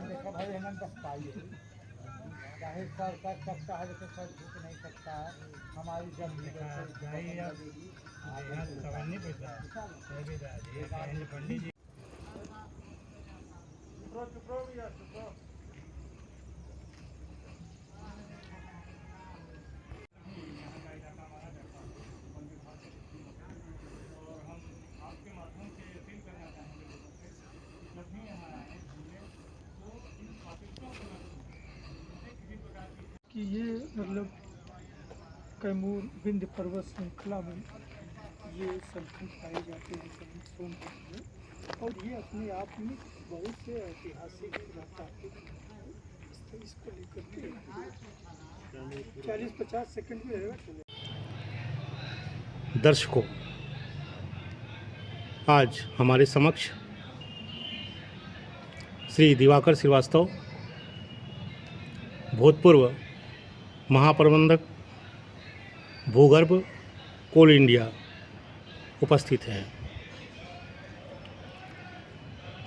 देखा भाई हेमंत पाइए चाहे सर कर सकता है लेकिन सर झुक नहीं सकता है। हमारी जब भी लगेगी पंडित जी कि ये मतलब कैमूर विंध्य पर्वत श्रृंखला में ये सल्खन पाए जाते हैं सोनभद्र में, और ये अपने आप में बहुत से ऐतिहासिक पुरातात्विक तो इसको लेकर के 40-50 सेकंड में रहेगा चले। दर्शकों, आज हमारे समक्ष श्री दिवाकर श्रीवास्तव, भूतपूर्व महाप्रबंधक भूगर्भ कोल इंडिया उपस्थित हैं।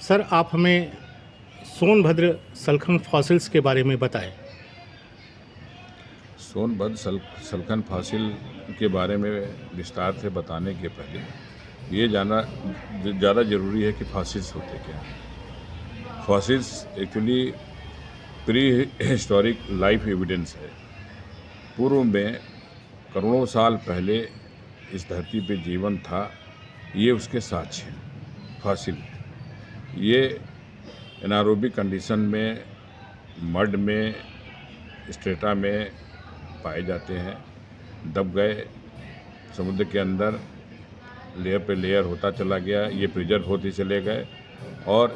सर, आप हमें सोनभद्र सल्खन फॉसिल्स के बारे में बताएं। सोनभद्र सल्खन फॉसिल के बारे में विस्तार से बताने के पहले ये जानना ज़्यादा ज़रूरी है कि फॉसिल्स होते क्या हैं। Fossils actually pre historic life evidence है। पूर्व में करोड़ों साल पहले इस धरती पे जीवन था, ये उसके साक्ष्य हैं। फॉसिल ये एनारोबिक कंडीशन में मड में स्ट्रेटा में पाए जाते हैं। दब गए, समुद्र के अंदर लेयर पे लेयर होता चला गया, ये प्रिजर्व होते चले गए और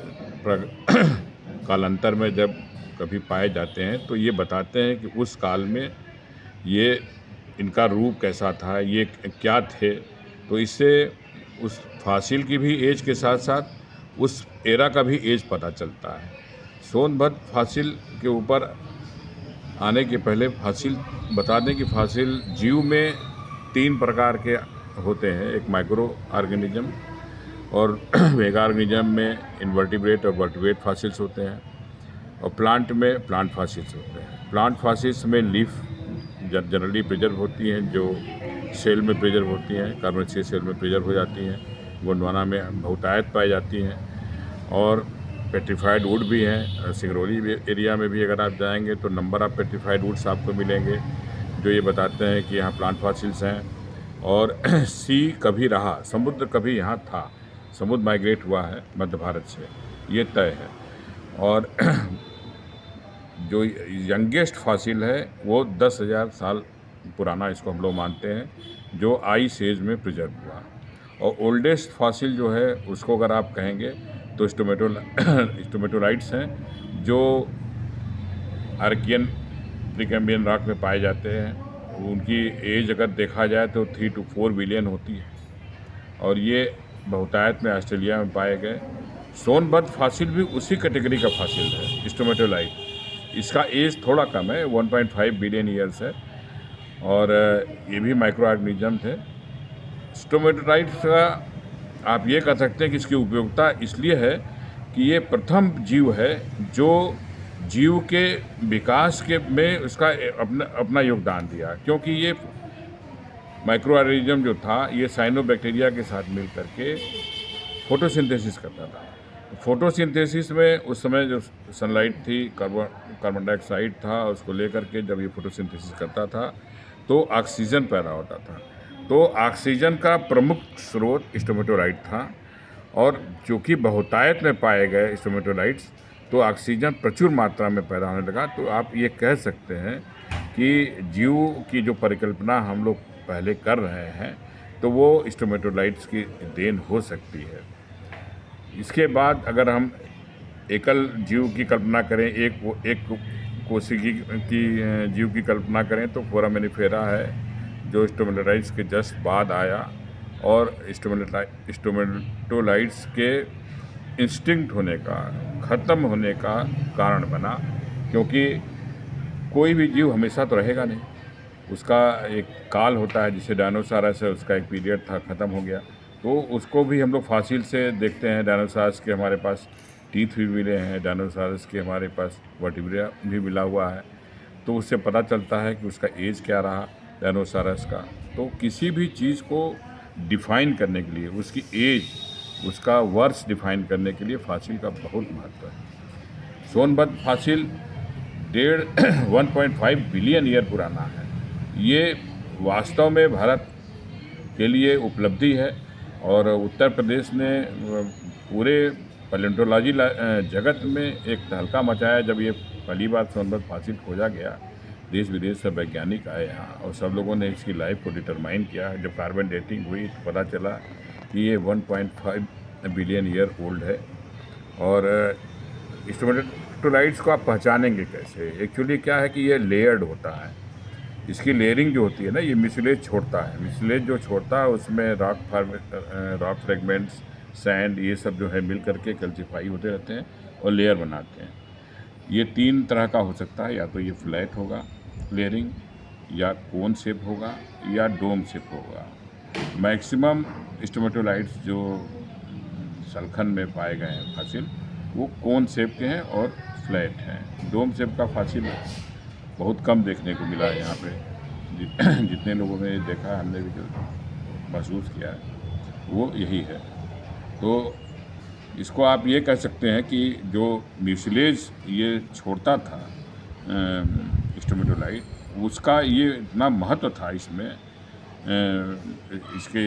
कालांतर में जब कभी पाए जाते हैं तो ये बताते हैं कि उस काल में ये इनका रूप कैसा था, ये क्या थे। तो इससे उस फॉसिल की भी एज के साथ साथ उस एरा का भी एज पता चलता है। सोनभद्र फॉसिल के ऊपर आने के पहले फॉसिल बता दें कि फॉसिल जीव में 3 प्रकार के होते हैं। एक माइक्रो ऑर्गेनिज्म और मेगा ऑर्गेनिज्म में इनवर्टिब्रेट और वर्टिब्रेट फॉसिल्स होते हैं, और प्लांट में प्लांट फॉसिल्स होते हैं। प्लांट फॉसिल्स में लीफ जनरली प्रिजर्व होती हैं, जो सेल में प्रिजर्व होती हैं, कार्बोनेशियस सेल में प्रिजर्व हो जाती हैं, गोंडवाना में बहुतायत पाई जाती हैं, और पेट्रीफाइड वुड भी हैं। सिंगरौली एरिया में भी अगर आप जाएंगे तो नंबर ऑफ पेट्रीफाइड वुड्स आपको मिलेंगे जो ये बताते हैं कि यहाँ प्लांट फॉसिल्स हैं। और सी कभी रहा, समुद्र कभी यहाँ था, समुद्र माइग्रेट हुआ है मध्य भारत से, ये तय है। और जो यंगेस्ट फॉसिल है वो 10,000 साल पुराना इसको हम लोग मानते हैं, जो आइस एज में प्रिजर्व हुआ। और ओल्डेस्ट फॉसिल जो है उसको अगर आप कहेंगे तो स्टोमेटोलाइट्स हैं, जो आर्कियन प्रीकैम्बियन रॉक में पाए जाते हैं। उनकी एज अगर देखा जाए तो 3 to 4 बिलियन होती है, और ये बहुतायत में ऑस्ट्रेलिया में पाए गए। सोनभद्र फॉसिल भी उसी कैटेगरी का फॉसिल है, स्टोमेटोलाइट। इसका एज थोड़ा कम है, 1.5 बिलियन ईयर्स है, और ये भी माइक्रो ऑर्गेनिज्म थे। स्टोमेटोलाइट्स का आप ये कह सकते हैं कि इसकी उपयोगिता इसलिए है कि ये प्रथम जीव है जो जीव के विकास के में उसका अपना योगदान दिया, क्योंकि ये माइक्रो ऑर्गेनिज्म जो था ये साइनोबैक्टीरिया के साथ मिल करके फोटोसिंथेसिस करता था। फोटोसिंथेसिस में उस समय जो सनलाइट थी, कार्बन डाइऑक्साइड था, उसको लेकर के जब ये फोटोसिंथेसिस करता था तो ऑक्सीजन पैदा होता था। तो ऑक्सीजन का प्रमुख स्रोत स्टोमेटोलाइट था, और जो कि बहुतायत में पाए गए स्टोमेटोलाइट्स, तो ऑक्सीजन प्रचुर मात्रा में पैदा होने लगा। तो आप ये कह सकते हैं कि जीव की जो परिकल्पना हम लोग पहले कर रहे हैं तो वो स्टोमेटोलाइट्स की देन हो सकती है। इसके बाद अगर हम एकल जीव की कल्पना करें, एक कोशिकी की जीव की कल्पना करें तो फोरामिनिफेरा है, जो स्टोमेटोलाइट्स के जस्ट बाद आया और स्टोमेटोलाइट्स के इंस्टिंक्ट होने का, ख़त्म होने का कारण बना, क्योंकि कोई भी जीव हमेशा तो रहेगा नहीं, उसका एक काल होता है। जिसे डायनासोरस है, उसका एक पीरियड था, ख़त्म हो गया। तो उसको भी हम लोग फॉसिल से देखते हैं। डायनासोरस के हमारे पास टीथ भी मिले हैं डायनासोरस के, हमारे पास वर्टिब्रा भी मिला हुआ है, तो उससे पता चलता है कि उसका एज क्या रहा डायनासोरस का। तो किसी भी चीज़ को डिफाइन करने के लिए, उसकी एज, उसका वर्ष डिफाइन करने के लिए फॉसिल का बहुत महत्व है। सोनभद्र फॉसिल 1.5 बिलियन ईयर पुराना है। ये वास्तव में भारत के लिए उपलब्धि है और उत्तर प्रदेश ने पूरे पैलेंटोलॉजी जगत में एक तहलका मचाया जब ये पहली बार सोनभद्र फॉसिल खोजा गया। देश विदेश से वैज्ञानिक आए यहाँ और सब लोगों ने इसकी लाइफ को डिटरमाइन किया। जब कार्बन डेटिंग हुई तो पता चला कि ये 1.5 बिलियन ईयर ओल्ड है। और स्टोमेटोलाइट्स को आप पहचानेंगे कैसे? एक्चुअली क्या है कि ये लेयर्ड होता है, इसकी लेयरिंग जो होती है ना, ये मिसलेज छोड़ता है। मिसलेज जो छोड़ता है उसमें रॉक फ्रेगमेंट्स, सैंड, ये सब जो है मिल करके कैल्सीफाई होते रहते हैं और लेयर बनाते हैं। ये 3 तरह का हो सकता है, या तो ये फ्लैट होगा लेयरिंग, या कोन शेप होगा, या डोम शेप होगा। मैक्सिमम स्टोमेटोलाइट्स जो सलखन में पाए गए हैं फॉसिल, वो कोन शेप के हैं और फ्लैट हैं। डोम शेप का फॉसिल बहुत कम देखने को मिला है यहाँ पे। जितने लोगों ने देखा, हमने भी जो महसूस किया है वो यही है। तो इसको आप ये कह सकते हैं कि जो म्यूसिलेज ये छोड़ता था स्टोमेटोलाइट, उसका ये इतना महत्व था इसमें, इसके